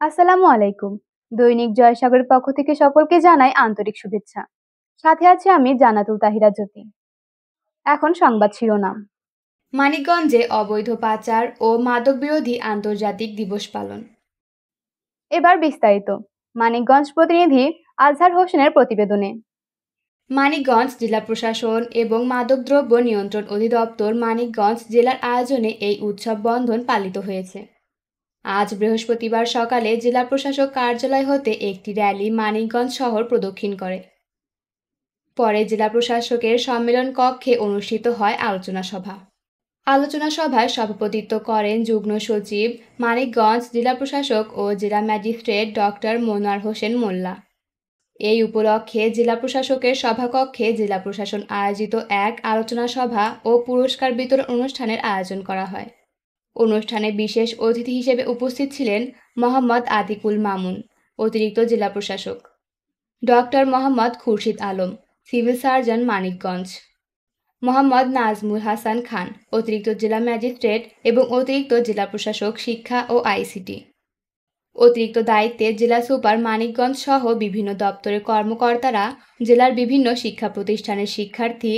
আসসালামু আলাইকুম। দৈনিক জয়সাগরের পক্ষ থেকে সকলকে জানাই আন্তরিক শুভেচ্ছা। সাথে আছে আমি জান্নাতুল তাহিরা জ্যোতি। এখন সংবাদ শিরোনাম। মানিকগঞ্জে অবৈধ পাচার ও মাদক বিরোধী আন্তর্জাতিক দিবস পালন। এবার বিস্তারিত। মানিকগঞ্জ প্রতিনিধি আজহার হোসেনের প্রতিবেদনে। মানিকগঞ্জ জেলা প্রশাসন এবং মাদকদ্রব্য নিয়ন্ত্রণ অধিদপ্তর মানিকগঞ্জ জেলার আয়োজনে এই উৎসব বন্ধন পালিত হয়েছে। আজ বৃহস্পতিবার সকালে জেলা প্রশাসক কার্যালয় হতে একটি র্যালি মানিকগঞ্জ শহর প্রদক্ষিণ করে। পরে জেলা প্রশাসকের সম্মেলন কক্ষে অনুষ্ঠিত হয় আলোচনা সভা। আলোচনা সভায় সভাপতিত্ব করেন যুগ্ম সচিব মানিকগঞ্জ জেলা প্রশাসক ও জেলা ম্যাজিস্ট্রেট ডক্টর মনোয়ার হোসেন মোল্লা। এই উপলক্ষে জেলা প্রশাসকের সভাকক্ষে জেলা প্রশাসন আয়োজিত এক আলোচনা সভা ও পুরস্কার বিতরণ অনুষ্ঠানের আয়োজন করা হয়। অনুষ্ঠানে বিশেষ অতিথি হিসেবে উপস্থিত ছিলেন মোহাম্মদ আতিকুল মামুন, অতিরিক্ত জেলা প্রশাসক, doctor Mohammad Khurshid Alam, civil surgeon Manikganj, Mohammad Nazmul Hasan Khan, অতিরিক্ত জেলা ম্যাজিস্ট্রেট এবং অতিরিক্ত জেলা প্রশাসক শিক্ষা ও আইসিটি, অতিরিক্ত দায়িত্বে জেলা সুপার মানিকগঞ্জ সহ বিভিন্ন দপ্তরের কর্মকর্তারা, জেলার বিভিন্ন শিক্ষা প্রতিষ্ঠানের শিক্ষার্থী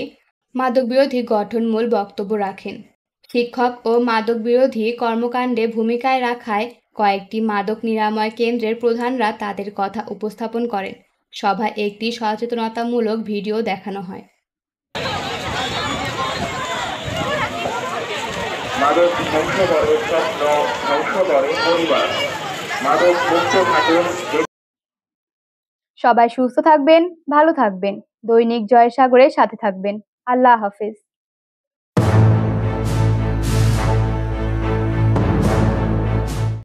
মাদক বিরোধী গঠনমূল বক্তব্য রাখেন। শিক্ষক ও মাদক বিরোধী কর্মকাণ্ডে ভূমিকায় রাখায় কয়েকটি মাদক নিরাময় কেন্দ্রের প্রধানরা তাদের কথা উপস্থাপন করেন। সভায় একটি সচেতনতামূলক ভিডিও দেখানো হয়। মাদক ধ্বংস করে স্বপ্ন, ধ্বংস করে পরিবার। মাদক মুক্ত থাকুন। সবাই সুস্থ থাকবেন, ভালো থাকবেন। দৈনিক জয়সাগরের সাথে থাকবেন। আল্লাহ হাফেজ।